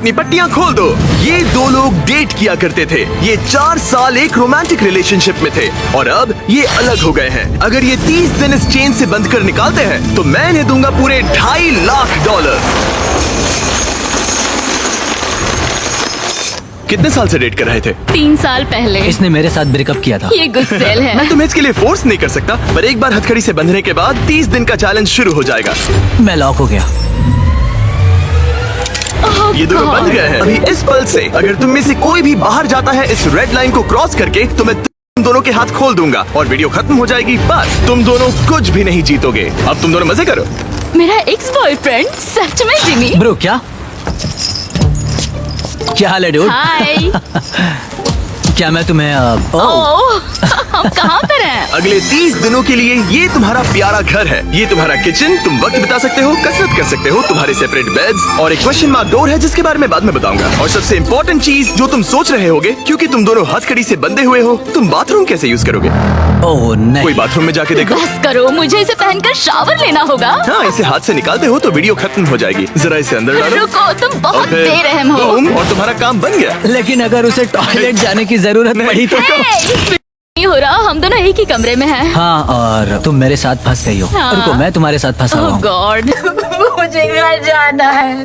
अपनी पट्टियां खोल दो। ये दो लोग डेट किया करते थे। ये 4 साल एक रोमांटिक रिलेशनशिप में थे और अब ये अलग हो गए हैं। अगर ये 30 दिन इस चेन से बंद कर निकालते हैं तो मैं इन्हें दूंगा पूरे $2.5 लाख। कितने साल से डेट कर रहे थे? 3 साल पहले। इसने मेरे साथ ब्रेकअप किया था। ये गुस्सेल है। मैं तुम्हें इसके लिए फोर्स नहीं कर सकता, पर एक बार हथकड़ी से बंधने के बाद 30 दिन का चैलेंज शुरू हो जाएगा। मैं लॉक हो गया। ये दोनों बंध गए हैं। अभी इस पल से अगर तुम में से कोई भी बाहर जाता है इस रेड लाइन को क्रॉस करके, तो मैं तुम दोनों के हाथ खोल दूंगा और वीडियो खत्म हो जाएगी। पर तुम दोनों कुछ भी नहीं जीतोगे। अब तुम दोनों मजे करो। मेरा एक्स बॉयफ्रेंड सच में जिमी। ब्रो क्या हाल है डूड? हाय। क्या मैं तुम्हें हम कहाँ पर हैं? अगले 30 दिनों के लिए ये तुम्हारा प्यारा घर है। ये तुम्हारा किचन, तुम वक्त बिता सकते हो, कसरत कर सकते हो, तुम्हारे सेपरेट बेड्स और एक क्वेश्चन मार्क डोर है जिसके बारे में बाद में बताऊंगा। और सबसे इम्पोर्टेंट चीज जो तुम सोच रहे होगे, क्योंकि तुम दोनों हथकड़ी से बंधे हुए हो, तुम बाथरूम कैसे यूज करोगे? ओह नहीं। कोई बाथरूम में जाके देखो। बस करो, मुझे इसे पहनकर शावर लेना होगा। हाँ, इसे हाथ से निकालते हो तो वीडियो खत्म हो जाएगी। जरा इसे अंदर डालो। रुको, तुम बहुत और फिर बेरहम हो। और तुम्हारा काम बन गया। लेकिन अगर उसे टॉयलेट जाने की जरूरत पड़ी तो नहीं हो रहा, हम दोनों एक ही कमरे में हैं। हाँ, और तुम मेरे साथ फंस गई हो। हाँ। रुको, मैं तुम्हारे साथ फंसा हुआ ओह हूँ। गॉड। मुझे घर जाना है।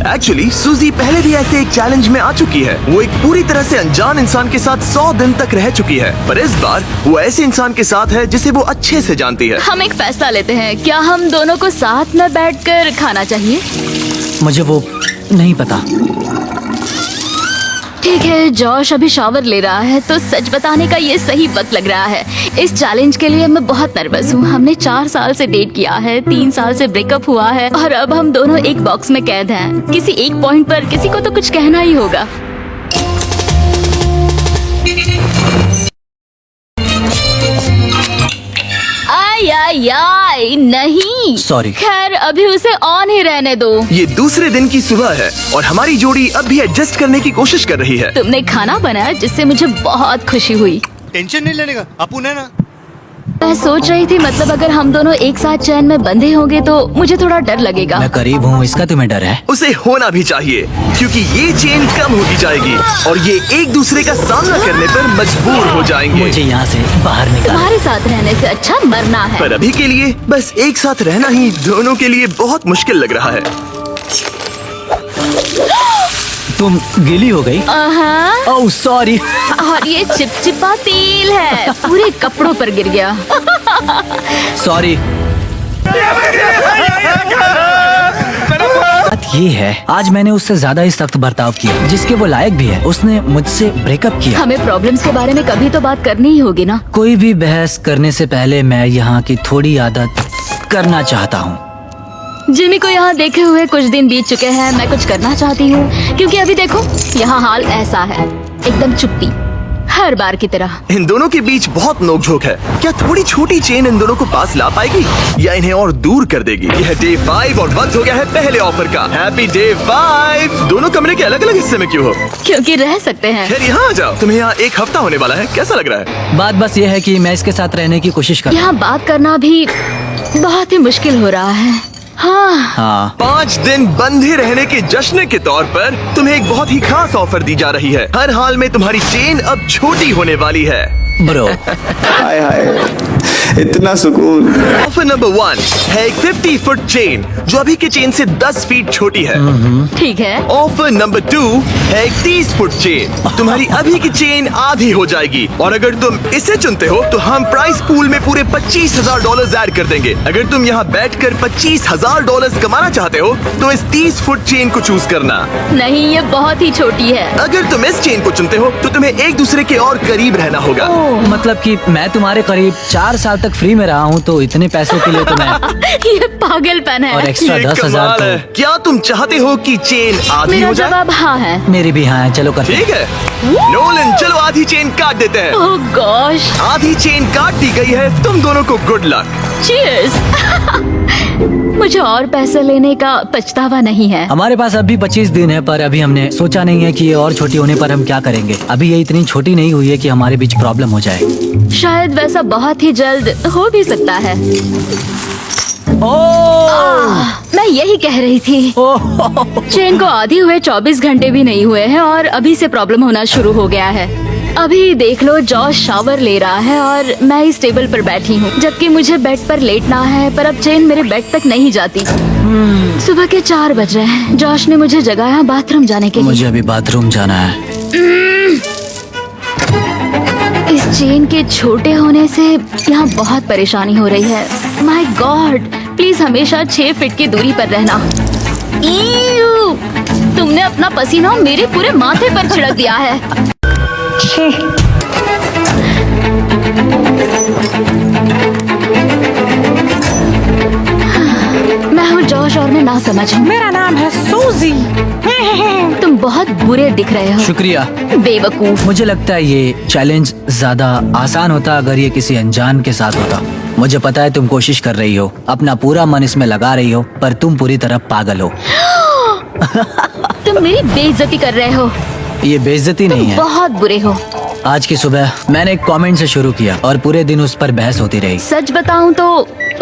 एक्चुअली सूजी पहले भी ऐसे एक चैलेंज में आ चुकी है। वो एक पूरी तरह से अनजान इंसान के साथ 100 दिन तक रह चुकी है, पर इस बार वो ऐसे इंसान के साथ है जिसे वो अच्छे से जानती है। हम एक फैसला लेते हैं, क्या हम दोनों को साथ में बैठकर खाना चाहिए? मुझे वो नहीं पता। ठीक है, जॉश अभी शावर ले रहा है तो सच बताने का ये सही वक्त लग रहा है। इस चैलेंज के लिए मैं बहुत नर्वस हूँ। हमने 4 साल से डेट किया है, 3 साल से ब्रेकअप हुआ है और अब हम दोनों एक बॉक्स में कैद हैं। किसी एक पॉइंट पर किसी को तो कुछ कहना ही होगा। आई नहीं। Sorry। खैर, अभी उसे ऑन ही रहने दो। ये दूसरे दिन की सुबह है और हमारी जोड़ी अब भी एडजस्ट करने की कोशिश कर रही है। तुमने खाना बनाया जिससे मुझे बहुत खुशी हुई। टेंशन नहीं लेने का, अपुन है ना। मैं सोच रही थी, मतलब अगर हम दोनों एक साथ चैन में बंधे होंगे तो मुझे थोड़ा डर लगेगा। मैं करीब हूँ, इसका तुम्हें डर है? उसे होना भी चाहिए, क्योंकि ये चेन कम होती जाएगी और ये एक दूसरे का सामना करने पर मजबूर हो जाएंगे। मुझे यहाँ से बाहर निकाल। तुम्हारे साथ रहने से अच्छा मरना है। पर अभी के लिए बस एक साथ रहना ही दोनों के लिए बहुत मुश्किल लग रहा है। तुम गीली हो गई? Oh sorry. और ये चिपचिपा तेल है, पूरे कपड़ों पर गिर गया। सॉरी। बात ये है, आज मैंने उससे ज्यादा ही सख्त बर्ताव किया जिसके वो लायक भी है। उसने मुझसे ब्रेकअप किया। हमें प्रॉब्लम्स के बारे में कभी तो बात करनी ही होगी ना। कोई भी बहस करने से पहले मैं यहाँ की थोड़ी आदत करना चाहता हूँ। जिमी को यहाँ देखे हुए कुछ दिन बीत चुके हैं। मैं कुछ करना चाहती हूँ, क्योंकि अभी देखो यहाँ हाल ऐसा है, एकदम चुप्पी, हर बार की तरह। इन दोनों के बीच बहुत नोकझोंक है। क्या थोड़ी छोटी चेन इन दोनों को पास ला पाएगी या इन्हें और दूर कर देगी? यह डे 5 और वक्त हो गया है पहले ऑफर का। Happy day 5। दोनों कमरे के अलग अलग हिस्से में क्यों हो? क्योंकि रह सकते हैं। खैर यहाँ आ जाओ। तुम्हें यहाँ 1 हफ्ता होने वाला है, कैसा लग रहा है? बात बस ये है कि मैं इसके साथ रहने की कोशिश कर। यहाँ बात करना भी बहुत ही मुश्किल हो रहा है। हाँ। 5 दिन बंधे रहने के जश्न के तौर पर तुम्हें एक बहुत ही खास ऑफर दी जा रही है। हर हाल में तुम्हारी चेन अब छोटी होने वाली है। ब्रो हाय हाय, इतना सुकून। ऑफर नंबर 1 है एक 50 फुट चेन जो अभी के चेन से 10 फीट छोटी है। ठीक है। ऑफर नंबर 2 है एक 30 फुट चेन। तुम्हारी अभी की चेन आधी हो जाएगी और अगर तुम इसे चुनते हो तो हम प्राइस पूल में पूरे $25,000 ऐड कर देंगे। अगर तुम यहाँ बैठकर $25,000 कमाना चाहते हो तो इस 30 फुट चेन को चूज करना। नहीं, ये बहुत ही छोटी है। अगर तुम इस चेन को चुनते हो तो तुम्हें एक दूसरे के और करीब रहना होगा। मतलब कि मैं तुम्हारे करीब 4 साल तक फ्री में रहा हूँ, तो इतने पैसों के लिए तो मैं ये पागलपन है। और एक्स्ट्रा ये 10,000 कमाल है। तो। क्या तुम चाहते हो कि चेन आधी मेरा हो जाए? जवाब हाँ है। मेरी भी हाँ है, चलो करते हैं। ठीक है नोलन, चलो आधी चेन काट देते हैं। ओह गॉश। आधी चेन काट दी गई है। तुम दोनों को गुड लक। चीयर्स। मुझे और पैसे लेने का पछतावा नहीं है। हमारे पास अभी 25 दिन है, पर अभी हमने सोचा नहीं है कि ये और छोटी होने पर हम क्या करेंगे। अभी ये इतनी छोटी नहीं हुई है कि हमारे बीच प्रॉब्लम हो जाए। शायद वैसा बहुत ही जल्द हो भी सकता है। मैं यही कह रही थी। चेन को आधी हुए 24 घंटे भी नहीं हुए हैं और अभी से प्रॉब्लम होना शुरू हो गया है। अभी देख लो, जॉश शावर ले रहा है और मैं इस टेबल पर बैठी हूँ, जबकि मुझे बेड पर लेटना है, पर अब चेन मेरे बेड तक नहीं जाती। सुबह के 4 बज रहे हैं। जॉश ने मुझे जगाया बाथरूम जाने के लिए। मुझे अभी बाथरूम जाना है। इस चेन के छोटे होने से यहाँ बहुत परेशानी हो रही है। माय गॉड, प्लीज हमेशा 6 फीट की दूरी पर रहना। ईऊ! तुमने अपना पसीना मेरे पूरे माथे पर छिड़क दिया है। मैं हूँ जॉश और मैं ना समझ हूँ। मेरा नाम है सूजी। तुम बहुत बुरे दिख रहे हो। शुक्रिया। बेवकूफ। मुझे लगता है ये चैलेंज ज्यादा आसान होता अगर ये किसी अनजान के साथ होता। मुझे पता है तुम कोशिश कर रही हो, अपना पूरा मन इसमें लगा रही हो, पर तुम पूरी तरह पागल हो। तुम मेरी बेइज्जती कर रहे हो। ये बेइज्जती नहीं है। बहुत बुरे हो। आज की सुबह मैंने एक कमेंट से शुरू किया और पूरे दिन उस पर बहस होती रही। सच बताऊं तो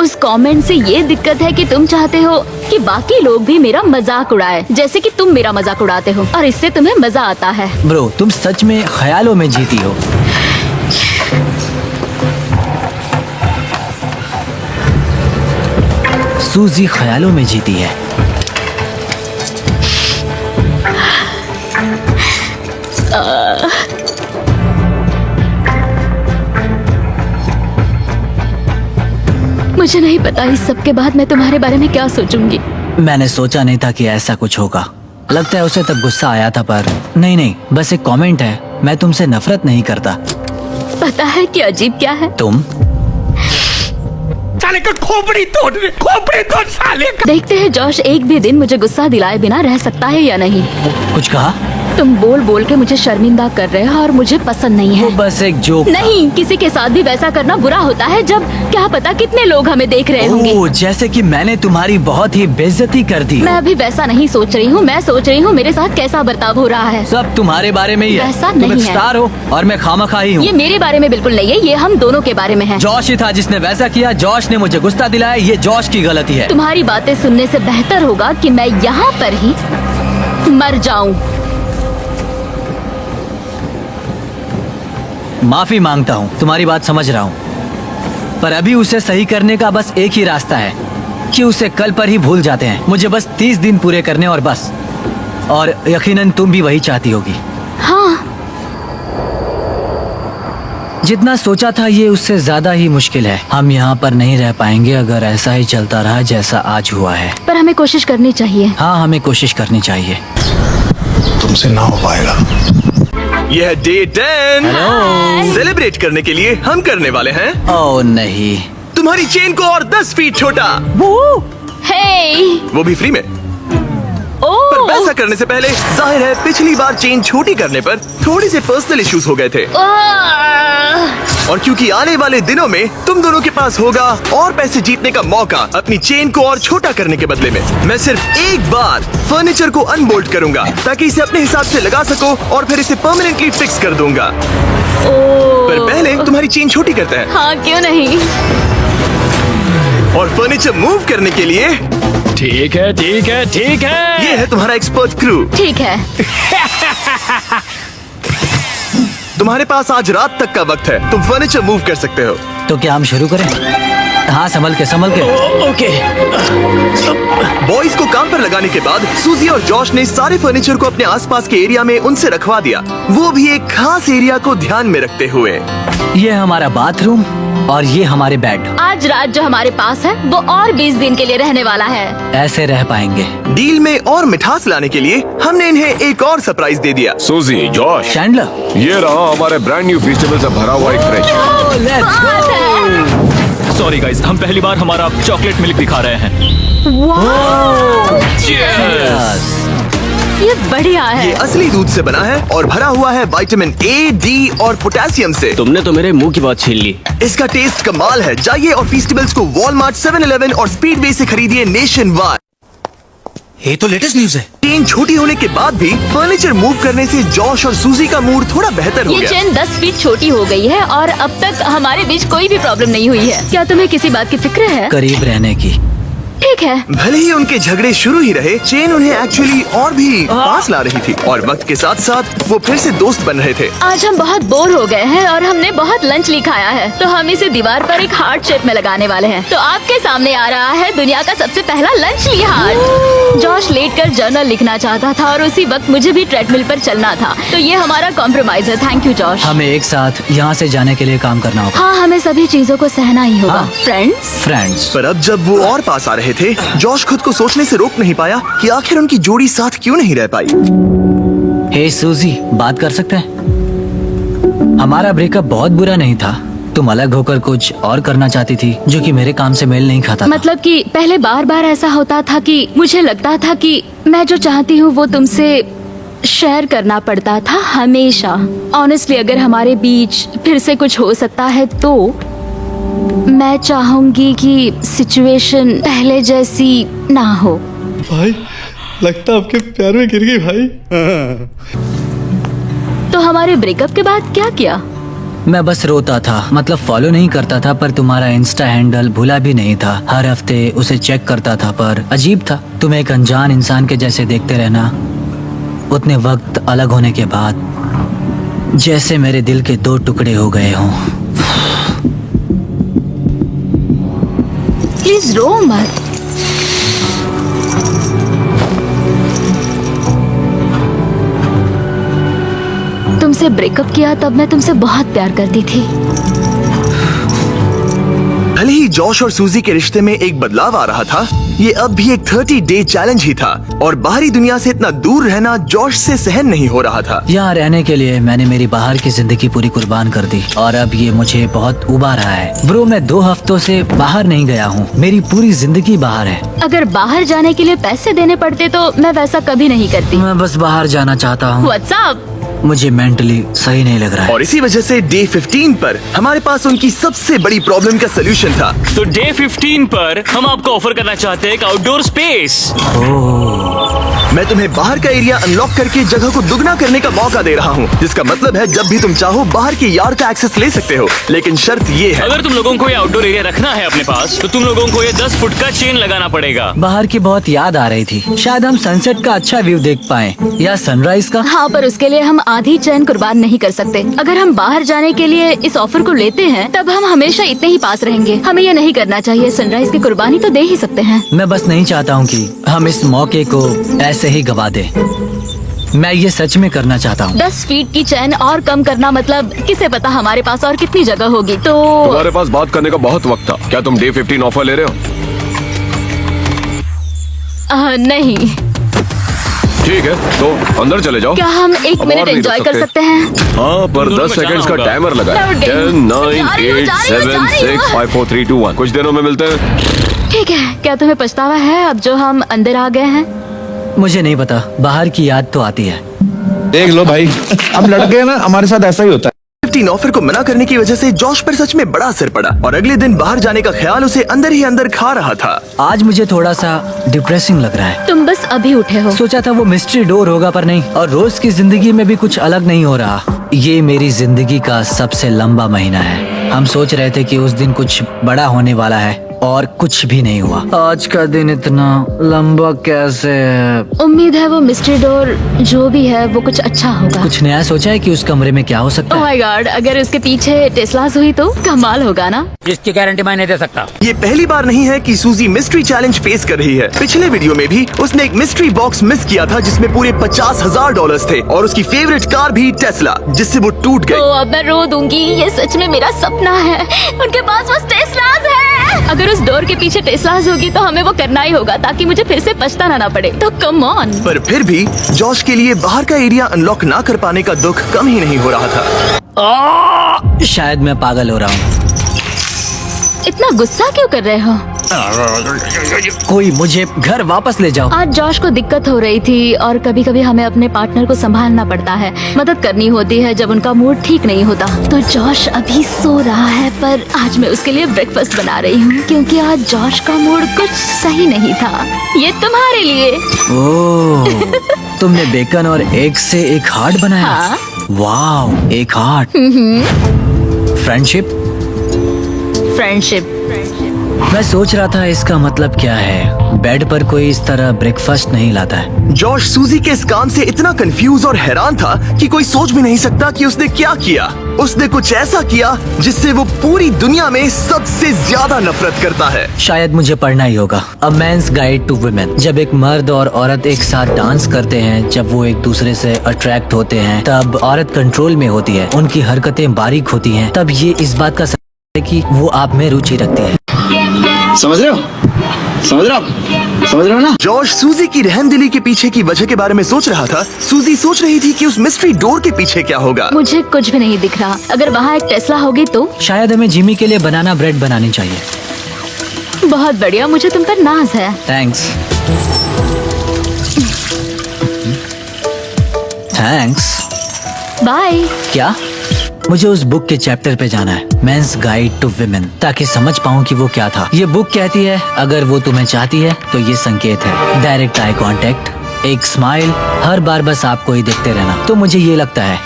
उस कमेंट से ये दिक्कत है कि तुम चाहते हो कि बाकी लोग भी मेरा मजाक उड़ाए, जैसे कि तुम मेरा मजाक उड़ाते हो, और इससे तुम्हें मजा आता है। ब्रो, तुम सच में ख्यालों में जीती हो। सूजी ख्यालों में जीती है। मुझे नहीं पता इस सब के बाद मैं तुम्हारे बारे में क्या सोचूंगी। मैंने सोचा नहीं था कि ऐसा कुछ होगा। लगता है उसे तब गुस्सा आया था, पर नहीं, बस एक कमेंट है। मैं तुमसे नफरत नहीं करता। पता है कि अजीब क्या है? तुम साले का खोपड़ी तोड़ साले का। देखते हैं जॉश एक भी दिन मुझे गुस्सा दिलाए बिना रह सकता है या नहीं। कुछ कहा? तुम बोल बोल के मुझे शर्मिंदा कर रहे हो और मुझे पसंद नहीं वो है। बस एक जोक। नहीं, किसी के साथ भी वैसा करना बुरा होता है जब क्या पता कितने लोग हमें देख रहे होंगे। ओह, जैसे कि मैंने तुम्हारी बहुत ही बेइज्जती कर दी। मैं अभी वैसा नहीं सोच रही हूँ। मैं सोच रही हूँ मेरे साथ कैसा बर्ताव हो रहा है। सब तुम्हारे बारे में ही है। वैसा तुम नहीं एक है। स्टार हो और मैं खामखाई हूँ। ये मेरे बारे में बिल्कुल नहीं है, ये हम दोनों के बारे में है। जॉश ही था जिसने वैसा किया। जॉश ने मुझे गुस्सा दिलाया। ये जॉश की गलती है। तुम्हारी बातें सुनने से बेहतर होगा कि मैं यहाँ पर ही मर जाऊं। माफी मांगता हूँ, तुम्हारी बात समझ रहा हूँ, पर अभी उसे सही करने का बस एक ही रास्ता है कि उसे कल पर ही भूल जाते हैं। मुझे बस 30 दिन पूरे करने और बस। और यकीनन तुम भी वही चाहती होगी। हाँ, जितना सोचा था ये उससे ज्यादा ही मुश्किल है। हम यहाँ पर नहीं रह पाएंगे अगर ऐसा ही चलता रहा जैसा आज हुआ है। पर हमें कोशिश करनी चाहिए। हाँ, हमें कोशिश करनी चाहिए। तुमसे ना हो पाएगा। यह है डे 10। सेलिब्रेट करने के लिए हम करने वाले हैं ओह नहीं। तुम्हारी चेन को और 10 फीट छोटा, हे, वो भी फ्री में। पर ओह, वैसा करने से पहले जाहिर है पिछली बार चेन छोटी करने पर थोड़ी से पर्सनल इश्यूज हो गए थे, और क्योंकि आने वाले दिनों में तुम दोनों के पास होगा और पैसे जीतने का मौका अपनी चेन को और छोटा करने के बदले में, मैं सिर्फ एक बार फर्नीचर को अनबोल्ट करूंगा ताकि इसे अपने हिसाब से लगा सको और फिर इसे परमानेंटली फिक्स कर दूंगा। पर पहले तुम्हारी चेन छोटी करते हैं, हाँ क्यों नहीं। और फर्नीचर मूव करने के लिए ठीक है ठीक है ठीक है। ये है तुम्हारा एक्सपर्ट क्रू। ठीक है, तुम्हारे पास आज रात तक का वक्त है, तुम फर्नीचर मूव कर सकते हो। तो क्या हम शुरू करें? हाँ, संभल के संभल के। ओके। बॉयज को काम पर लगाने के बाद सूजी और जॉश ने सारे फर्नीचर को अपने आसपास के एरिया में उनसे रखवा दिया, वो भी एक खास एरिया को ध्यान में रखते हुए। ये हमारा बाथरूम और ये हमारे बेड। आज रात जो हमारे पास है वो और 20 दिन के लिए रहने वाला है। ऐसे रह पाएंगे। डील में और मिठास लाने के लिए हमने इन्हें एक और सरप्राइज दे दिया। सूजी, जॉश, चैंडलर, ये रहा हमारे ब्रांड न्यू वेजिटेबल से भरा हुआ एक फ्रिज। सॉरी गाइस, हम पहली बार हमारा चॉकलेट मिल्क दिखा रहे हैं। ये बढ़िया है। ये असली दूध से बना है और भरा हुआ है विटामिन ए, डी और पोटेशियम से। तुमने तो मेरे मुंह की बात छीन ली। इसका टेस्ट कमाल है। जाइए और फेस्टिवल्स को वॉलमार्ट, 7-Eleven और स्पीडवे से खरीदिए नेशन वाइड। ये तो लेटेस्ट न्यूज है। चेन छोटी होने के बाद भी फर्नीचर मूव करने से जॉश और सूजी का मूड थोड़ा बेहतर हो ये गया। चेन 10 फीट छोटी हो गई है और अब तक हमारे बीच कोई भी प्रॉब्लम नहीं हुई है। क्या तुम्हें किसी बात की फिक्र है? करीब रहने की। ठीक है। भले ही उनके झगड़े शुरू ही रहे, चेन उन्हें एक्चुअली और भी पास ला रही थी और वक्त के साथ साथ वो फिर से दोस्त बन रहे थे। आज हम बहुत बोर हो गए हैं और हमने बहुत लंच ली खाया है, तो हम इसे दीवार पर एक हार्ट शेप में लगाने वाले हैं। तो आपके सामने आ रहा है दुनिया का सबसे पहला लंच ली हार्ट। जॉश लेटकर जर्नल लिखना चाहता था और उसी वक्त मुझे भी ट्रेडमिल पर चलना था, तो ये हमारा कॉम्प्रोमाइज है। Thank you Josh. हमें एक साथ यहाँ से जाने के लिए काम करना होगा। हाँ, हमें सभी चीजों को सहना ही होगा। हाँ। फ्रेंड्स। पर अब जब वो और पास आ रहे थे, जॉश खुद को सोचने से रोक नहीं पाया कि आखिर उनकी जोड़ी साथ क्यों नहीं रह पाई। हे सूजी, बात कर सकते हैं? हमारा ब्रेकअप बहुत बुरा नहीं था। तुम अलग होकर कुछ और करना चाहती थी जो कि मेरे काम से मेल नहीं खाता था। मतलब कि पहले बार बार ऐसा होता था कि मुझे लगता था कि मैं जो चाहती हूँ वो तुमसे शेयर करना पड़ता था हमेशा। ऑनेस्टली अगर हमारे बीच फिर से कुछ हो सकता है तो मैं चाहूंगी कि सिचुएशन पहले जैसी ना हो। भाई लगता आपके प्यार में गिर गई भाई। तो हमारे ब्रेकअप के बाद क्या किया? मैं बस रोता था, मतलब फॉलो नहीं करता था, पर तुम्हारा इंस्टा हैंडल भूला भी नहीं था। हर हफ्ते उसे चेक करता था, पर अजीब था, तुम एक अनजान इंसान के जैसे देखते रहना। उतने वक्त अलग होने के बाद जैसे मेरे दिल के दो टुकड़े हो गए हों। प्लीज रो मत। तुमसे ब्रेकअप किया तब मैं तुमसे बहुत प्यार करती थी। भले ही जॉश और सूजी के रिश्ते में एक बदलाव आ रहा था, ये अब भी एक 30 डे चैलेंज ही था और बाहरी दुनिया से इतना दूर रहना जॉश से सहन नहीं हो रहा था। यहाँ रहने के लिए मैंने मेरी बाहर की जिंदगी पूरी कुर्बान कर दी और अब ये मुझे बहुत उबा रहा है। ब्रो, मैं 2 हफ्तों से बाहर नहीं गया हूँ, मेरी पूरी जिंदगी बाहर है। अगर बाहर जाने के लिए पैसे देने पड़ते तो मैं वैसा कभी नहीं करती। मैं बस बाहर जाना चाहता हूँ। व्हाट्सअप। मुझे मेंटली सही नहीं लग रहा है। और इसी वजह से डे 15 पर हमारे पास उनकी सबसे बड़ी प्रॉब्लम का सोल्यूशन था। तो डे 15 पर हम आपको ऑफर करना चाहते हैं एक आउटडोर स्पेस। मैं तुम्हें बाहर का एरिया अनलॉक करके जगह को दुगना करने का मौका दे रहा हूँ, जिसका मतलब है जब भी तुम चाहो बाहर के यार्ड का एक्सेस ले सकते हो, लेकिन शर्त ये है। अगर तुम लोगों को ये आउटडोर एरिया रखना है अपने पास, तो तुम लोगों को ये 10 फुट का चेन लगाना पड़ेगा। बाहर की बहुत याद आ रही थी। शायद हम सनसेट का अच्छा व्यू देख पाए या सनराइज का। हाँ, पर उसके लिए हम आधी चैन कुर्बान नहीं कर सकते। अगर हम बाहर जाने के लिए इस ऑफर को लेते हैं तब हम हमेशा इतने ही पास रहेंगे। हमें ये नहीं करना चाहिए। सनराइज की कुर्बानी तो दे ही सकते हैं। मैं बस नहीं चाहता हूँ कि हम इस मौके को ऐसे ही गवा दें। मैं ये सच में करना चाहता हूँ। 10 फीट की चैन और कम करना मतलब किसे पता हमारे पास और कितनी जगह होगी। तो तुम्हारे पास बात करने का बहुत वक्त था। क्या तुम डे 15 ऑफर ले रहे हो? नहीं। ठीक है, तो अंदर चले जाओ। क्या हम एक अब मिनट और नहीं एंजॉय रुक कर सकते। सकते हैं? हाँ, पर दोनों 10 को जाना सेकंड्स का होगा। टाइमर लगा है। लौट गई। 10, 9, जा रही हूँ, 8, जा रही हूँ, 7, जा रही 6, हूँ। 5, 4, 3, 2, 1। कुछ दिनों में मिलते हैं। ठीक है। क्या तुम्हें पछतावा है अब जो हम अंदर आ गए हैं? मुझे नहीं पता, बाहर की याद तो आती है। देख लो भाई, अब लड़के ना हमारे साथ ऐसा ही होता है। 15 ऑफर को मना करने की वजह से जॉश पर सच में बड़ा असर पड़ा और अगले दिन बाहर जाने का ख्याल उसे अंदर ही अंदर खा रहा था। आज मुझे थोड़ा सा डिप्रेसिंग लग रहा है। तुम बस अभी उठे हो। सोचा था वो मिस्ट्री डोर होगा, पर नहीं। और रोज की जिंदगी में भी कुछ अलग नहीं हो रहा। ये मेरी जिंदगी का सबसे लंबा महीना है। हम सोच रहे थे कि उस दिन कुछ बड़ा होने वाला है और कुछ भी नहीं हुआ। आज का दिन इतना लंबा कैसे है? उम्मीद है वो मिस्ट्री डोर जो भी है वो कुछ अच्छा होगा। कुछ नया सोचा है कि उस कमरे में क्या हो सकता ओह है? माय गॉड, अगर उसके पीछे टेस्लास हुई तो कमाल होगा ना। इसकी गारंटी मैं नहीं दे सकता। ये पहली बार नहीं है कि सूजी मिस्ट्री चैलेंज फेस कर रही है। पिछले वीडियो में भी उसने एक मिस्ट्री बॉक्स मिस किया था जिसमें पूरे $50,000 थे और उसकी फेवरेट कार भी टेस्ला, जिससे वो टूट तो गई। अब मैं रो दूंगी। ये सच में मेरा सपना है। उनके पास बस टेस्लास है। अगर उस डोर के पीछे टेस्लास होगी तो हमें वो करना ही होगा ताकि मुझे फिर से पछताना ना पड़े। तो कम ऑन। पर फिर भी जॉश के लिए बाहर का एरिया अनलॉक ना कर पाने का दुख कम ही नहीं हो रहा था। शायद मैं पागल हो रहा हूँ। इतना गुस्सा क्यों कर रहे हो? कोई मुझे घर वापस ले जाओ। आज जॉश को दिक्कत हो रही थी और कभी कभी हमें अपने पार्टनर को संभालना पड़ता है, मदद करनी होती है जब उनका मूड ठीक नहीं होता। तो जॉश अभी सो रहा है, पर आज मैं उसके लिए ब्रेकफास्ट बना रही हूँ क्योंकि आज जॉश का मूड कुछ सही नहीं था। ये तुम्हारे लिए। ओह, तुमने बेकन और एग से एक हार्ट बनाया? हाँ। वाओ, एक हार्ट। फ्रेंडशिप। फ्रेंडशिप। मैं सोच रहा था इसका मतलब क्या है। बेड पर कोई इस तरह ब्रेकफास्ट नहीं लाता है। जॉश सूजी के इस काम से इतना कंफ्यूज और हैरान था कि कोई सोच भी नहीं सकता कि उसने क्या किया। उसने कुछ ऐसा किया जिससे वो पूरी दुनिया में सबसे ज्यादा नफरत करता है। शायद मुझे पढ़ना ही होगा। अ मैन्स गाइड टू वुमेन। जब एक मर्द और औरत एक साथ डांस करते हैं, जब वो एक दूसरे से अट्रैक्ट होते हैं, तब औरत कंट्रोल में होती है, उनकी हरकतें बारीक होती हैं, तब ये इस बात का है कि वो आप में रुचि रखती है। समझ रहे हो? समझ रहे हो? समझ रहे हो ना? जॉश सूजी की रहमदिली के पीछे की वजह के बारे में सोच रहा था। सूजी सोच रही थी कि उस मिस्ट्री डोर के पीछे क्या होगा। मुझे कुछ भी नहीं दिख रहा। अगर वहाँ एक टेस्ला होगी तो? शायद हमें जिमी के लिए बनाना ब्रेड बनानी चाहिए। बहुत बढ़िया, मुझे तुम पर नाज है। थैंक्स। थैंक्स। बाय। क्या? मुझे उस बुक के चैप्टर पे जाना है, मेंस गाइड टू विमेन, ताकि समझ पाऊँ कि वो क्या था। ये बुक कहती है अगर वो तुम्हें चाहती है तो ये संकेत है। डायरेक्ट आई कांटेक्ट, एक स्माइल, हर बार बस आपको ही देखते रहना। तो मुझे ये लगता है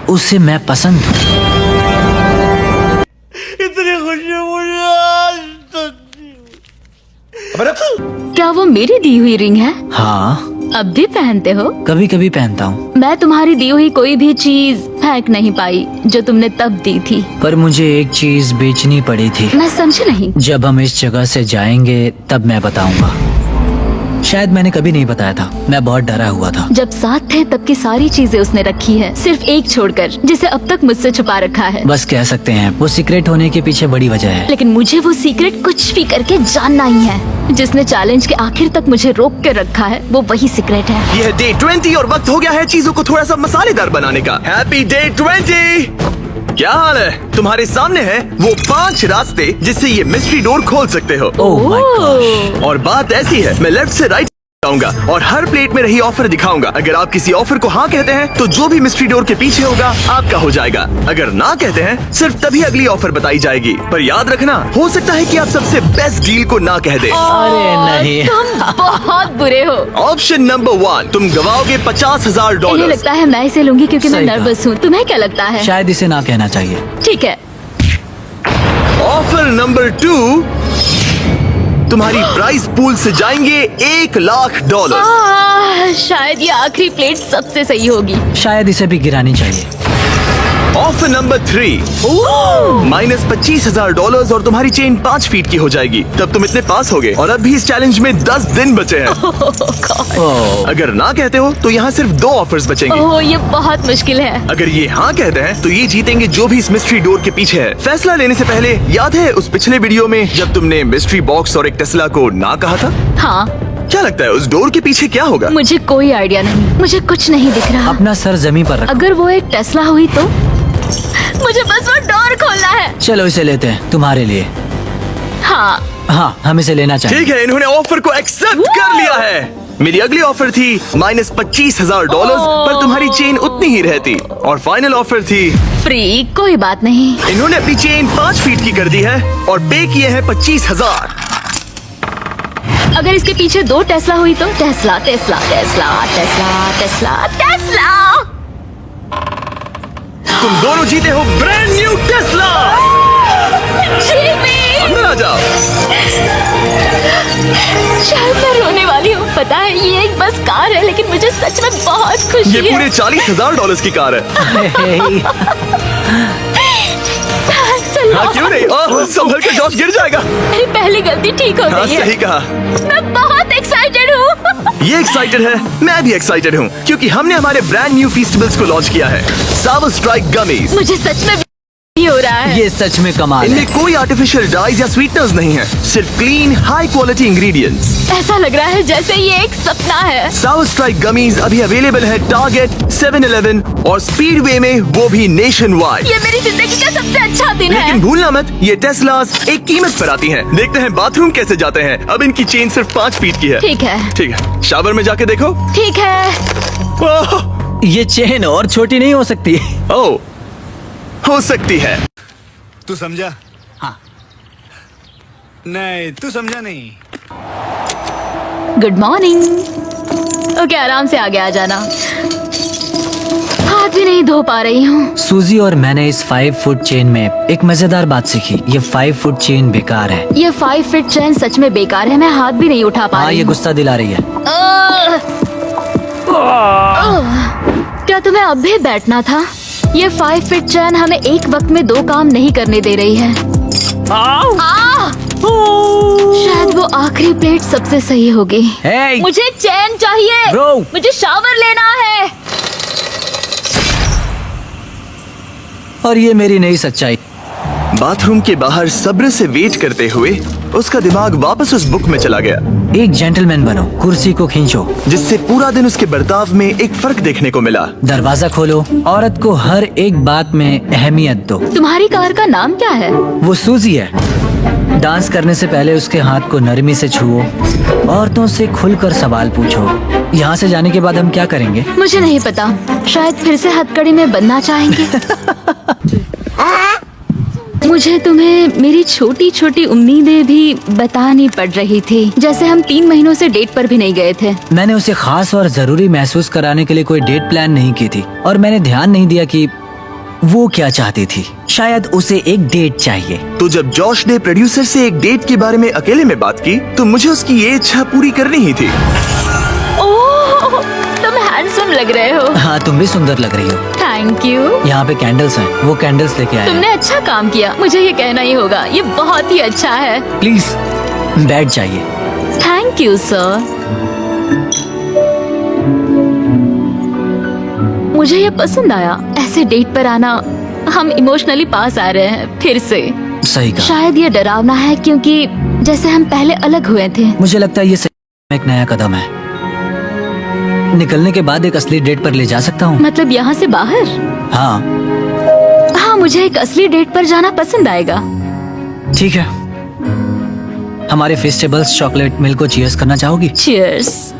उससे मैं पसंद हूँ। इतनी खुशी मुझे आज क्या वो मेरी दी हुई रिंग है? हाँ, अब भी पहनते हो? कभी कभी पहनता हूँ। मैं तुम्हारी दी हुई कोई भी चीज फेंक नहीं पाई जो तुमने तब दी थी। पर मुझे एक चीज बेचनी पड़ी थी। मैं समझी नहीं। जब हम इस जगह से जाएंगे तब मैं बताऊंगा। शायद मैंने कभी नहीं बताया था, मैं बहुत डरा हुआ था। जब साथ थे तब की सारी चीजें उसने रखी है, सिर्फ एक छोड़कर, जिसे अब तक मुझसे छुपा रखा है। बस कह सकते हैं वो सीक्रेट होने के पीछे बड़ी वजह है। लेकिन मुझे वो सीक्रेट कुछ भी करके जानना ही है। जिसने चैलेंज के आखिर तक मुझे रोक के रखा है वो वही सीक्रेट है। यह डे 20 और वक्त हो गया है चीजों को थोड़ा सा मसालेदार बनाने का। Happy day 20। क्या हाल है? तुम्हारे सामने है वो 5 रास्ते जिससे ये मिस्ट्री डोर खोल सकते हो। Oh my gosh. और बात ऐसी है, मैं लेफ्ट से राइट जाऊंगा और हर प्लेट में रही ऑफर दिखाऊंगा। अगर आप किसी ऑफर को हाँ कहते हैं तो जो भी मिस्ट्री डोर के पीछे होगा आपका हो जाएगा। अगर ना कहते हैं सिर्फ तभी अगली ऑफर बताई जाएगी। पर याद रखना, हो सकता है कि आप सबसे बेस्ट डील को ना कह दे। अरे नहीं। तुम बहुत बुरे हो। ऑप्शन नंबर 1, तुम गवाओगे $50,000। मुझे लगता है मैं इसे लूंगी क्योंकि मैं सही कहा। नर्वस हूँ। तुम्हें क्या लगता है? शायद इसे ना कहना चाहिए। ठीक है। ऑफर नंबर 2, तुम्हारी प्राइस पूल से जाएंगे $1,00,000। शायद ये आखिरी प्लेट सबसे सही होगी। शायद इसे भी गिरानी चाहिए। ऑफर नंबर 3, माइनस $25,000 और तुम्हारी चेन 5 फीट की हो जाएगी। तब तुम इतने पास होगे और अब भी इस चैलेंज में 10 दिन बचे हैं। ओह, अगर ना कहते हो तो यहाँ सिर्फ 2 ऑफर्स बचेंगे। ओह, ये बहुत मुश्किल है। अगर ये हाँ कहते हैं तो ये जीतेंगे जो भी इस मिस्ट्री डोर के पीछे है। फैसला लेने से पहले याद है उस पिछले वीडियो में जब तुमने मिस्ट्री बॉक्स और एक टेस्ला को ना कहा था? हाँ। क्या लगता है उस डोर के पीछे क्या होगा? मुझे कोई आइडिया नहीं। मुझे कुछ नहीं दिख रहा। अपना सर जमीन पर रखो। अगर वो एक टेस्ला हुई तो मुझे बस वो डोर खोलना है। चलो इसे लेते हैं तुम्हारे लिए। हाँ। हाँ, हम इसे लेना चाहिए। ठीक है, इन्होंने ऑफर को एक्सेप्ट कर लिया है। मेरी अगली ऑफर थी माइनस $25,000, पर तुम्हारी चेन उतनी ही रहती। और फाइनल ऑफर थी फ्री। कोई बात नहीं। इन्होंने अपनी चेन 5 फीट की कर दी है और पे किए हैं $25,000। अगर इसके पीछे 2 टेस्ला हुई तो? Tesla Tesla Tesla Tesla Tesla Tesla. तुम दोनों जीते हो ब्रांड न्यू टेस्ला। जिमी! अंदर आ जाओ। शायद मैं रोने वाली हूँ। पता है ये एक बस कार है लेकिन मुझे सच में बहुत खुशी ये है। पूरे $40,000 की कार है। हाँ, क्यों नहीं? ओह, संभल के, जॉश गिर जाएगा। मेरी पहली गलती ठीक हो हाँ, गई है। सही कहा। मैं बहुत एक्साइटेड हूँ। ये एक्साइटेड है, मैं भी एक्साइटेड हूँ क्योंकि हमने हमारे ब्रांड न्यू फीस्टेबल्स को लॉन्च किया है। सावर स्ट्राइक गमीज। मुझे सच में भी हो रहा है। ये सच में कमाल है। इनमें कोई आर्टिफिशियल डाइज या स्वीटनर्स नहीं है, सिर्फ क्लीन हाई क्वालिटी इंग्रेडिएंट्स। ऐसा लग रहा है जैसे ये एक सपना है। सावर स्ट्राइक गमीज अभी अवेलेबल है टारगेट, 7-Eleven और स्पीडवे में, वो भी नेशन वाइड। ये मेरी जिंदगी का सबसे अच्छा दिन है। लेकिन भूलना मत, ये टेस्लास एक कीमत पर आती हैं। देखते हैं बाथरूम कैसे जाते हैं। अब इनकी चेन सिर्फ 5 फीट की है। ठीक है। ठीक है, शावर में जाके देखो। ठीक है। ओह, ये चेन और छोटी नहीं हो सकती। ओह, हो सकती है। तू समझा? हाँ। नहीं, तू समझा नहीं। Good morning. ओके, आराम से आगे आ जाना। हाथ भी नहीं धो पा रही हूँ। सूजी और मैंने इस 5 फुट चेन में एक मजेदार बात सीखी। ये 5 फुट चेन बेकार है। ये 5 फीट चैन सच में बेकार है। मैं हाथ भी नहीं उठा पा हाँ, रही ये हूँ। गुस्सा दिला रही है। क्या तुम्हें अब भी बैठना था? ये 5 फीट चैन हमें एक वक्त में 2 काम नहीं करने दे रही है। शायद वो आखिरी प्लेट सबसे सही होगी। Hey! मुझे चैन चाहिए। Bro! मुझे शावर लेना है। और ये मेरी नई सच्चाई। बाथरूम के बाहर सब्र से वेट करते हुए उसका दिमाग वापस उस बुक में चला गया, एक जेंटलमैन बनो, कुर्सी को खींचो, जिससे पूरा दिन उसके बर्ताव में एक फर्क देखने को मिला। दरवाजा खोलो, औरत को हर एक बात में अहमियत दो। तुम्हारी कार का नाम क्या है? वो सूजी है। डांस करने से पहले उसके हाथ को नरमी से छुओ, औरतों से खुलकर सवाल पूछो। यहाँ से जाने के बाद हम क्या करेंगे? मुझे नहीं पता। शायद फिर से हथकड़ी में बनना चाहेंगे। मुझे तुम्हें मेरी छोटी छोटी उम्मीदें भी बतानी पड़ रही थी। जैसे हम 3 महीनों से डेट पर भी नहीं गए थे। मैंने उसे खास और जरूरी महसूस कराने के लिए कोई डेट प्लान नहीं की थी, और मैंने ध्यान नहीं दिया कि वो क्या चाहती थी। शायद उसे एक डेट चाहिए। तो जब जॉश ने प्रोड्यूसर से एक डेट के बारे में अकेले में बात की, तो मुझे उसकी ये इच्छा पूरी करनी ही थी। ओह, तुम हैंडसम लग रहे हो। हाँ, तुम भी सुंदर लग रही हो। Thank you. यहाँ पे कैंडल्स हैं, वो कैंडल्स लेके आए। तुमने अच्छा काम किया। मुझे ये कहना ही होगा, ये बहुत ही अच्छा है। प्लीज बैठ जाइए। Thank you sir. मुझे ये पसंद आया। ऐसे डेट पर आना, हम इमोशनली पास आ रहे हैं फिर से। सही कहा। शायद ये डरावना है, क्योंकि जैसे हम पहले अलग हुए थे। मुझे लगता है ये सही में एक नया कदम है। निकलने के बाद एक असली डेट पर ले जा सकता हूँ। मतलब यहाँ से बाहर? हाँ, हाँ, मुझे एक असली डेट पर जाना पसंद आएगा। ठीक है। हमारे फेस्टिवल्स चॉकलेट मिल्क को चीयर्स करना चाहोगी? चीयर्स।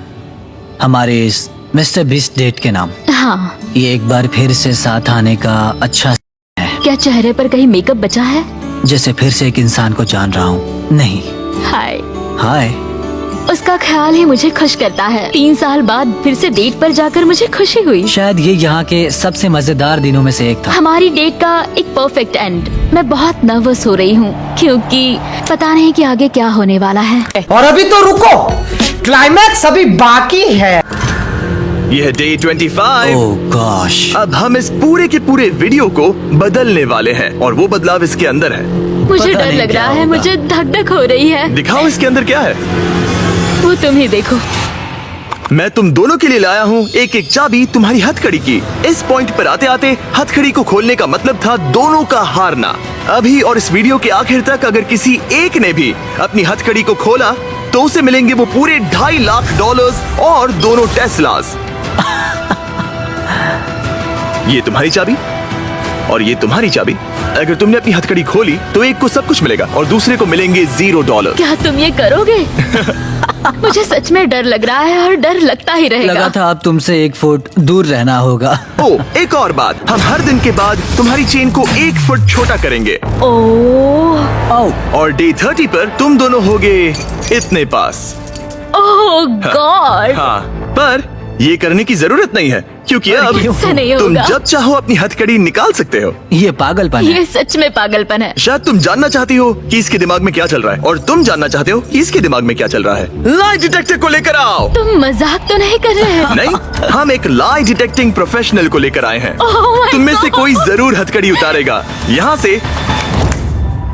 हमारे इस मिस्टर बीस्ट डेट के नाम। हाँ। ये एक बार फिर से साथ आने का अच्छा है। क्या चेहरे पर कहीं मेकअप बचा है? जैसे फिर से एक इंसान को जान रहा हूँ। नहीं। हाय। हाय। उसका ख्याल ही मुझे खुश करता है। 3 साल बाद फिर से डेट पर जाकर मुझे खुशी हुई। शायद ये यहाँ के सबसे मजेदार दिनों में से एक था। हमारी डेट का एक परफेक्ट एंड। मैं बहुत नर्वस हो रही हूँ, क्योंकि पता नहीं कि आगे क्या होने वाला है। और अभी तो रुको, क्लाइमैक्स अभी बाकी है। यह डे 25। ओह गॉश। अब हम इस पूरे के पूरे वीडियो को बदलने वाले हैं, और वो बदलाव इसके अंदर है। मुझे पता डर नहीं लग क्या रहा है। होगा। मुझे धक धक हो रही है। दिखाओ इसके अंदर क्या है। वो तुम ही देखो। मैं तुम दोनों के लिए लाया हूँ एक एक चाबी तुम्हारी हथकड़ी की। इस पॉइंट पर आते आते हथकड़ी को खोलने का मतलब था दोनों का हारना। अभी और इस वीडियो के आखिर तक अगर किसी एक ने भी अपनी हथकड़ी को खोला, तो उसे मिलेंगे वो पूरे $2.5 लाख और दोनों टेस्लास। ये तुम्हारी चाबी और ये तुम्हारी चाबी। अगर तुमने अपनी हथकड़ी खोली तो एक को सब कुछ मिलेगा और दूसरे को मिलेंगे $0। क्या तुम ये करोगे? मुझे सच में डर लग रहा है, और डर लगता ही लगा रहेगा। था अब तुमसे 1 फुट दूर रहना होगा। ओ, एक और बात, हम हर दिन के बाद तुम्हारी चेन को 1 फुट छोटा करेंगे, ओह, और डे 30 पर तुम दोनों होगे इतने पास। ओह गॉड। हाँ, पर ये करने की जरूरत नहीं है, क्योंकि अब ऐसा नहीं तुम होगा। जब चाहो अपनी हथकड़ी निकाल सकते हो। ये पागलपन है। ये सच में पागलपन है। शायद तुम जानना चाहती हो कि इसके दिमाग में क्या चल रहा है, और तुम जानना चाहते हो कि इसके दिमाग में क्या चल रहा है। लाई डिटेक्टर को लेकर आओ। तुम मजाक तो नहीं कर रहे हैं? नहीं, हम एक लाई डिटेक्टिंग प्रोफेशनल को लेकर आए हैं। Oh my तुम में से God! कोई जरूर हथकड़ी उतारेगा। यहाँ से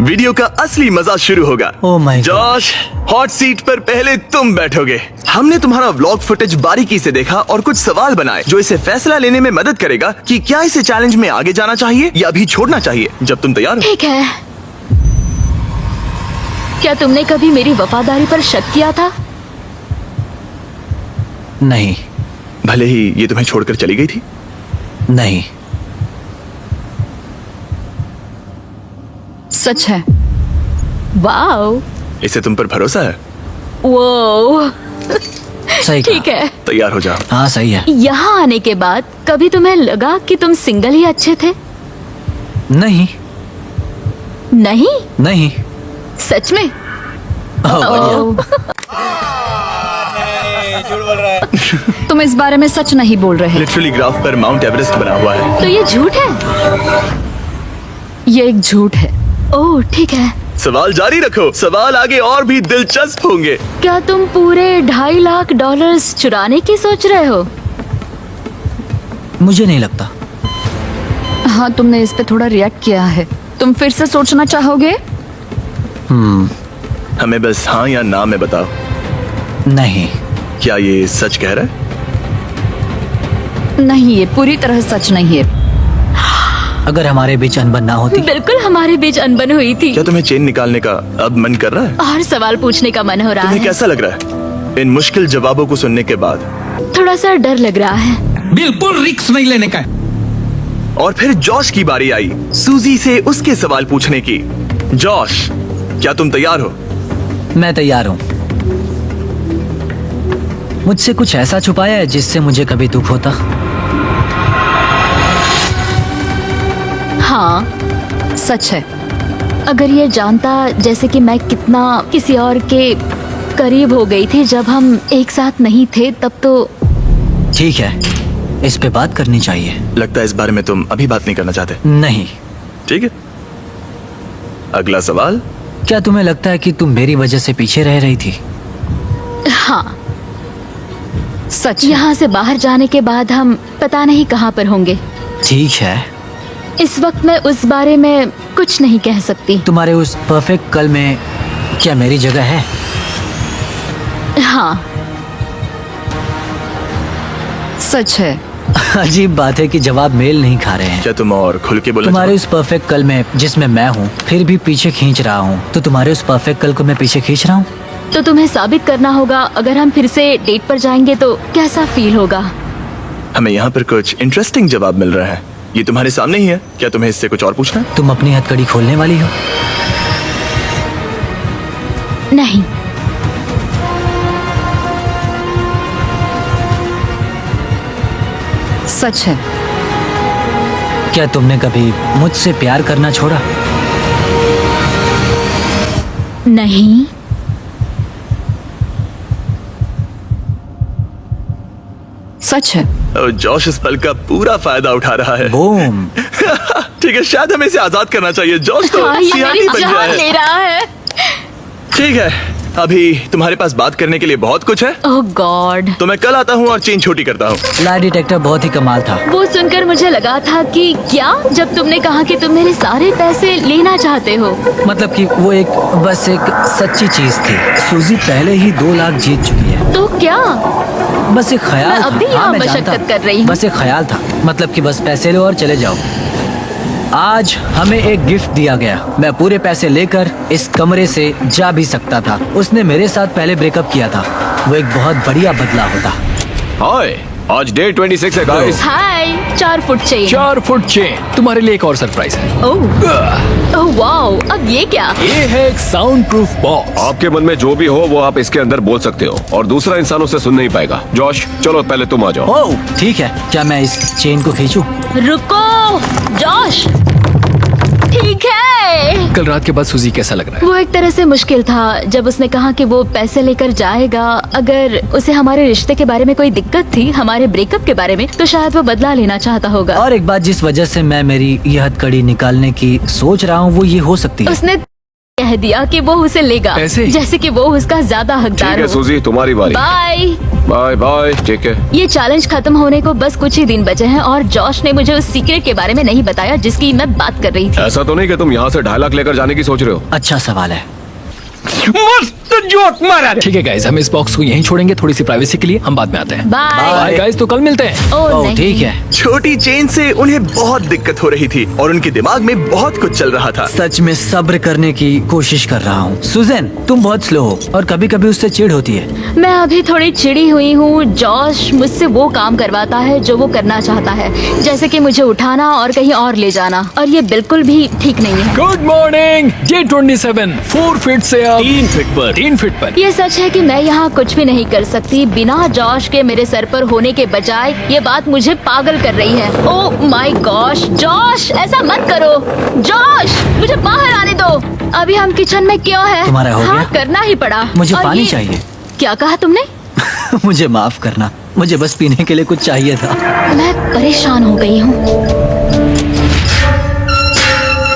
वीडियो का असली मजा शुरू होगा। Oh my God! Josh, hot seat पर पहले तुम बैठोगे। हमने तुम्हारा व्लॉग फुटेज बारीकी से देखा और कुछ सवाल बनाए जो इसे फैसला लेने में मदद करेगा कि क्या इसे चैलेंज में आगे जाना चाहिए या अभी छोड़ना चाहिए। जब तुम तैयार हो। ठीक है। क्या तुमने कभी मेरी वफादारी पर शक किया था? नहीं। भले ही ये तुम्हें छोड़कर चली गई थी। नहीं। सच है। वाओ। इसे तुम पर भरोसा है। वो सही कहा। ठीक है। तैयार हो जाओ। हाँ सही है। यहाँ आने के बाद कभी तुम्हें लगा कि तुम सिंगल ही अच्छे थे? नहीं। नहीं? नहीं। सच में? ओह, बढ़िया। ओह, तुम इस बारे में सच नहीं बोल रहे। लिटरली ग्राफ पर माउंट एवरेस्ट बना हुआ है। तो ये झूठ है? ये एक झूठ है। ओह ठीक है। सवाल जारी रखो, सवाल आगे और भी दिलचस्प होंगे। क्या तुम पूरे $2.5 लाख चुराने की सोच रहे हो? मुझे नहीं लगता। हाँ, तुमने इस पे थोड़ा रिएक्ट किया है। तुम फिर से सोचना चाहोगे? हमें बस हाँ या ना में बताओ। नहीं। क्या ये सच कह रहा है? नहीं, ये पूरी तरह सच नहीं है। अगर हमारे बीच अनबन ना होती। बिल्कुल हमारे बीच अनबन हुई थी। क्या तुम्हें चेन निकालने का अब मन कर रहा है? और सवाल पूछने का मन हो रहा तुम्हें है। कैसा लग रहा है इन मुश्किल जवाबों को सुनने के बाद? थोड़ा सा डर लग रहा है। बिल्कुल रिक्स नहीं लेने का। और फिर जॉश की बारी आई सूजी से उसके सवाल पूछने की। जॉश, क्या तुम तैयार हो? मैं तैयार हूँ। मुझसे कुछ ऐसा छुपाया है जिससे मुझे कभी दुख होता? हाँ, सच है। अगर ये जानता जैसे कि मैं कितना किसी और के करीब हो गई थी जब हम एक साथ नहीं थे, तब तो। ठीक है, इस पे बात करनी चाहिए। लगता है इस बारे में तुम अभी बात नहीं करना चाहते। नहीं। ठीक है, अगला सवाल। क्या तुम्हें लगता है कि तुम मेरी वजह से पीछे रह रही थी? हाँ, सच है। यहाँ से बाहर जाने के बाद हम पता नहीं कहाँ पर होंगे। ठीक है। इस वक्त मैं उस बारे में कुछ नहीं कह सकती। तुम्हारे उस परफेक्ट कल में क्या मेरी जगह है? हाँ, सच है। अजीब बात है कि जवाब मेल नहीं खा रहे हैं। क्या तुम और खुल के बोलना तुम्हारे चाहो? उस परफेक्ट कल में जिसमें मैं हूँ फिर भी पीछे खींच रहा हूँ, तो तुम्हारे उस परफेक्ट कल को मैं पीछे खींच रहा हूँ। तो तुम्हें साबित करना होगा। अगर हम फिर से डेट पर जाएंगे तो कैसा फील होगा? हमें यहाँ पर कुछ इंटरेस्टिंग जवाब मिल रहा है। ये तुम्हारे सामने ही है। क्या तुम्हें इससे कुछ और पूछना है? तुम अपनी हथकड़ी खोलने वाली हो? नहीं। सच है। क्या तुमने कभी मुझसे प्यार करना छोड़ा? नहीं। सच है। और जॉश इस पल का पूरा फायदा उठा रहा है। बूम। ठीक है, शायद हमें इसे आजाद करना चाहिए। जॉश तो हाँ, ये सियाही मेरी बन गया जान है। ले रहा है। ठीक है, अभी तुम्हारे पास बात करने के लिए बहुत कुछ है, ओह गॉड। तो मैं कल आता हूँ और चेन छोटी करता हूँ। लाई डिटेक्टर बहुत ही कमाल था। वो सुनकर मुझे लगा था कि क्या, जब तुमने कहा कि तुम मेरे सारे पैसे लेना चाहते हो। मतलब कि वो बस एक सच्ची चीज थी। सूजी पहले ही 2 लाख जीत चुकी है। तो क्या? बस एक ख्याल मैं था। अब भी यहाँ मैं मशक्कत जानता। कर रही हूँ। बस एक ख्याल था, मतलब कि बस पैसे लो और चले जाओ। आज हमें एक गिफ्ट दिया गया। मैं पूरे पैसे लेकर इस कमरे से जा भी सकता था। उसने मेरे साथ पहले ब्रेकअप किया था। वो एक बहुत बढ़िया बदला होता। हाय, आज डे 26 है गाइस। हाय, 4 फुट चेन। 4 foot chain. तुम्हारे लिए एक और सरप्राइज है। ओह वाओ, अब ये क्या? ये है एक साउंड प्रूफ बॉक्स। आपके मन में जो भी हो वो आप इसके अंदर बोल सकते हो और दूसरा इंसान उसे सुन नहीं पाएगा। जॉश, चलो पहले तुम आ जाओ। ओह ठीक है, क्या मैं इस चेन को खींचूं? रुको जॉश। ठीक है। कल रात के बाद सूजी कैसा लग रहा है? वो एक तरह से मुश्किल था जब उसने कहा कि वो पैसे लेकर जाएगा। अगर उसे हमारे रिश्ते के बारे में कोई दिक्कत थी, हमारे ब्रेकअप के बारे में, तो शायद वो बदला लेना चाहता होगा। और एक बात जिस वजह से मैं मेरी यह हथकड़ी निकालने की सोच रहा हूँ वो ये हो सकती है। उसने कह दिया कि वो उसे लेगा, ऐसे? जैसे कि वो उसका ज्यादा ठीक हकदार है हो। सूजी, तुम्हारी बारी। बाय। Bye bye. ठीक है। ये चैलेंज खत्म होने को बस कुछ ही दिन बचे हैं और जॉश ने मुझे उस सीक्रेट के बारे में नहीं बताया जिसकी मैं बात कर रही थी। ऐसा तो नहीं कि तुम यहाँ से 2.5 लाख लेकर जाने की सोच रहे हो? अच्छा सवाल है। मस्त जोक मारा। ठीक है गाइस, हम इस बॉक्स को यहीं छोड़ेंगे थोड़ी सी प्राइवेसी के लिए। हम बाद में आते हैं। बाय। बाय गाइस, तो कल मिलते हैं। ओह ओह नहीं। ठीक है। छोटी चेन से उन्हें बहुत दिक्कत हो रही थी और उनके दिमाग में बहुत कुछ चल रहा था। सच में सब्र करने की कोशिश कर रहा हूँ। सुजैन, तुम बहुत स्लो हो और कभी कभी उससे चिढ़ होती है। मैं अभी थोड़ी चिड़ी हुई हूँ। जॉश मुझसे वो काम करवाता है जो वो करना चाहता है, जैसे कि मुझे उठाना और कहीं और ले जाना, और ये बिल्कुल भी ठीक नहीं है। Good morning. डे 27 4 फीट से अब 3 फीट पर। 3 फीट पर। ये सच है कि मैं यहाँ कुछ भी नहीं कर सकती बिना जॉश के मेरे सर पर होने के बजाय। ये बात मुझे पागल कर रही है। ओह माय गॉश, जॉश ऐसा मत करो। जॉश, मुझे बाहर आने दो। अभी हम किचन में क्यों हैं? तुम्हारा हो हाँ, गया? करना ही पड़ा। मुझे और पानी ये- चाहिए। क्या कहा तुमने? मुझे माफ करना, मुझे बस पीने के लिए कुछ चाहिए था। मैं परेशान हो गई हूँ।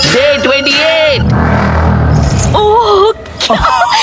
डे 28। ओह, ये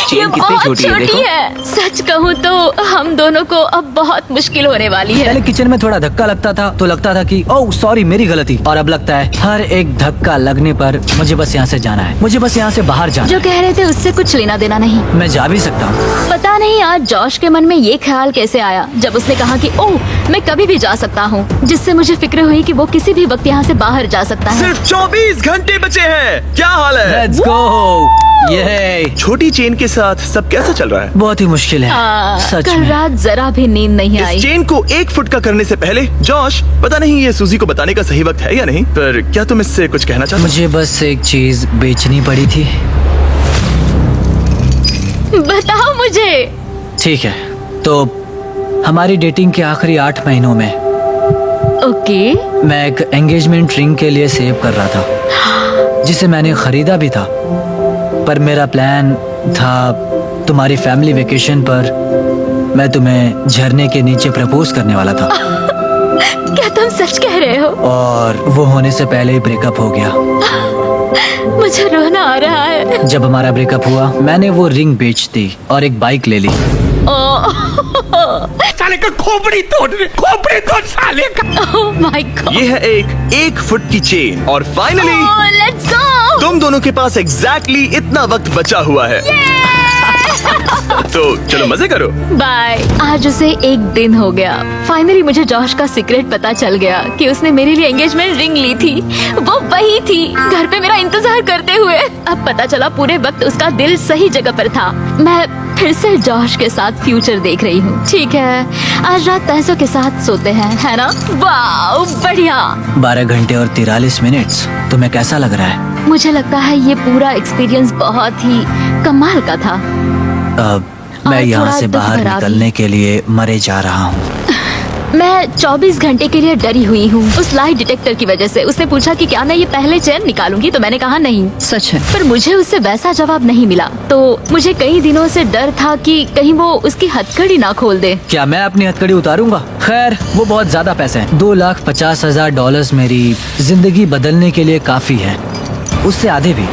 चेन कितनी बहुत छोटी है, देखो। है। सच कहूँ तो हम दोनों को अब बहुत मुश्किल होने वाली है। पहले किचन में थोड़ा धक्का लगता था तो लगता था कि ओह सॉरी मेरी गलती, और अब लगता है हर एक धक्का लगने पर मुझे बस यहाँ से जाना है, मुझे बस यहाँ से बाहर जाना जो कह रहे थे उससे कुछ लेना देना नहीं। है। मैं जा भी सकता हूँ। पता नहीं आज जॉश के मन में ये ख्याल कैसे आया जब उसने कहा कि ओह मैं कभी भी जा सकता हूँ, जिससे मुझे फिक्र हुई कि वो किसी भी वक्त यहाँ से बाहर जा सकता है। सिर्फ 24 घंटे बचे हैं। क्या हाल है? Let's go. ये छोटी चेन के साथ सब कैसा चल रहा है? बहुत ही मुश्किल है, सच कल में। रात जरा भी नींद नहीं इस आई। चेन को 1 फुट का करने से पहले जॉश, पता नहीं ये सूजी को बताने का सही वक्त है या नहीं, पर क्या तुम इससे कुछ कहना चाहते मुझे बस एक चीज बेचनी पड़ी थी। बताओ मुझे। ठीक है, तो हमारी डेटिंग के आखिरी 8 महीनों में ओके। मैं एक एंगेजमेंट रिंग के लिए सेव कर रहा था, जिसे मैंने खरीदा भी था। पर मेरा प्लान था तुम्हारी फैमिली वेकेशन पर मैं तुम्हें झरने के नीचे प्रपोज करने वाला था, क्या तुम सच कह रहे हो? और वो होने से पहले ही ब्रेकअप हो गया। मुझे रोना आ रहा है। जब हमारा ब्रेकअप हुआ मैंने वो रिंग बेच दी और एक बाइक ले ली। साले का खोपड़ी तोड़ साले का। Oh my God. ये है एक 1 फुट की चेन, और फाइनली लेट्स गो। तुम दोनों के पास एग्जैक्टली इतना वक्त बचा हुआ है। तो चलो मजे करो। बाय। आज उसे 1 दिन हो गया। फाइनली मुझे जॉश का सीक्रेट पता चल गया कि उसने मेरे लिए एंगेजमेंट रिंग ली थी। वो वही थी, घर पे मेरा इंतजार करते हुए। अब पता चला पूरे वक्त उसका दिल सही जगह पर था। मैं फिर से जॉश के साथ फ्यूचर देख रही हूँ। ठीक है, आज रात पैसों के साथ सोते हैं, है ना? वाह बढ़िया। 12 घंटे और 43 मिनट्स। तुम्हें कैसा लग रहा है? मुझे लगता है ये पूरा एक्सपीरियंस बहुत ही कमाल का था। अब मैं और यहाँ थोड़ा से दुख बाहर भरा भी। निकलने के लिए मरे जा रहा हूँ। मैं 24 घंटे के लिए डरी हुई हूँ उस लाई डिटेक्टर की वजह से। उसने पूछा कि क्या मैं ये पहले चेन निकालूंगी, तो मैंने कहा नहीं। सच है। पर मुझे उससे वैसा जवाब नहीं मिला, तो मुझे कई दिनों से डर था कि कहीं वो उसकी हथकड़ी ना खोल दे। क्या मैं अपनी हथकड़ी उतारूंगा? खैर वो बहुत ज्यादा पैसे हैं। $2,50,000 मेरी जिंदगी बदलने के लिए काफी है, उससे आधे भी।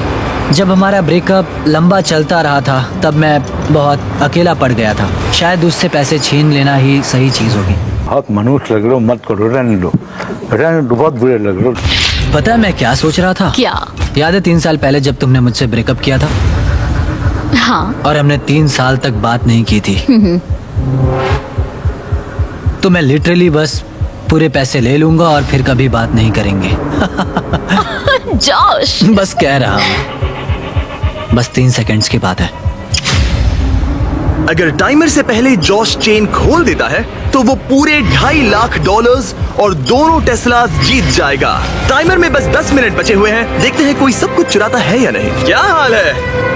जब हमारा ब्रेकअप लंबा चलता रहा था तब मैं बहुत अकेला पड़ गया था। शायद उससे पैसे छीन लेना ही सही चीज होगी। बहुत मनुष्य लग रहे हो, मत करो, रहने दो, बहुत बुरे लग रहे हो। पता है मैं क्या सोच रहा था? क्या? याद है 3 साल पहले जब तुमने मुझसे ब्रेकअप किया था हाँ। और हमने 3 साल तक बात नहीं की थी? तो मैं लिटरली बस पूरे पैसे ले लूंगा और फिर कभी बात नहीं करेंगे। जॉश। बस कह रहा हूँ, बस 3 सेकंड्स की बात है। अगर टाइमर से पहले जॉश चेन खोल देता है तो वो पूरे $2.5 लाख और दोनों टेस्लास जीत जाएगा। टाइमर में बस 10 मिनट बचे हुए हैं। देखते हैं कोई सब कुछ चुराता है या नहीं। क्या हाल है?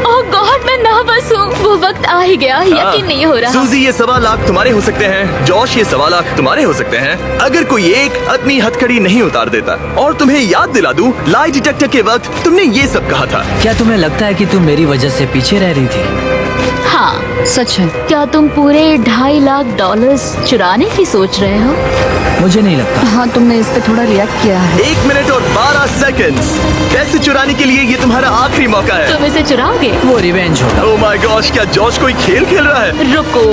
ओह गॉड, मैं नर्वस हूँ। वो वक्त आ ही गया, यकीन नहीं हो रहा। सूजी ये 1.25 लाख तुम्हारे हो सकते हैं। जॉश ये 1.25 लाख तुम्हारे हो सकते हैं अगर कोई एक अपनी हथकड़ी नहीं उतार देता। और तुम्हें याद दिला दूं, लाई डिटेक्टर के वक्त तुमने ये सब कहा था। क्या तुम्हें लगता है कि तुम मेरी वजह से पीछे रह रही थी? हाँ। सच है। क्या तुम पूरे $2.5 लाख चुराने की सोच रहे हो? मुझे नहीं लगता। हाँ, तुमने इस पे थोड़ा रिएक्ट किया है। 1 मिनट और 12 सेकंड्स। पैसे चुराने के लिए ये तुम्हारा आखिरी मौका है। तुम इसे चुराओगे? वो रिवेंज होगा। ओह माय गॉश, क्या जॉश कोई खेल खेल रहा है? रुको,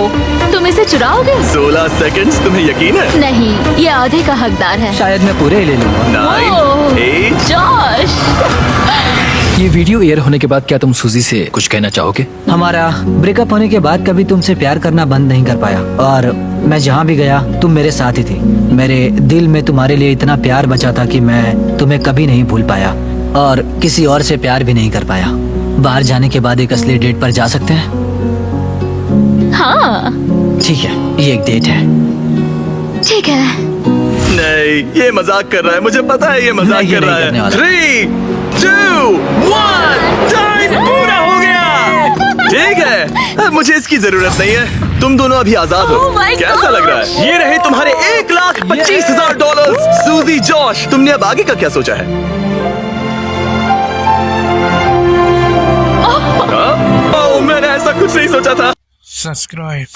तुम इसे चुराओगे? 16 सेकंड्स। तुम्हें यकीन है? नहीं, ये आधे का हकदार है। शायद मैं पूरे ही ले लूंगा। 9, ओह, 8। जॉश। ये वीडियो एयर होने के बाद क्या तुम सूजी से कुछ कहना चाहोगे? हमारा ब्रेकअप होने के बाद कभी तुमसे प्यार करना बंद नहीं कर पाया, और मैं जहाँ भी गया तुम मेरे साथ ही थी। मेरे दिल में तुम्हारे लिए इतना प्यार बचा था कि मैं तुम्हें कभी नहीं भूल पाया और किसी और से प्यार भी नहीं कर पाया। बाहर जाने के बाद एक असली डेट पर जा सकते हैं? हाँ ठीक है, ये एक डेट है। ठीक है। नहीं, ये मजाक कर रहा है। मुझे पता है ये मजाक नहीं, ये कर रहा नहीं करने है। वाला। 3, 2, 1। टाइम पूरा हो गया। ठीक है, अब मुझे इसकी जरूरत नहीं है। तुम दोनों अभी आजाद हो। Oh my कैसा लग रहा है? ये रहे तुम्हारे $1,25,000। सूजी, जॉश, तुमने अब आगे का क्या सोचा है? हाँ? ओह, मैंने ऐसा कुछ नहीं सोचा था। subscribe.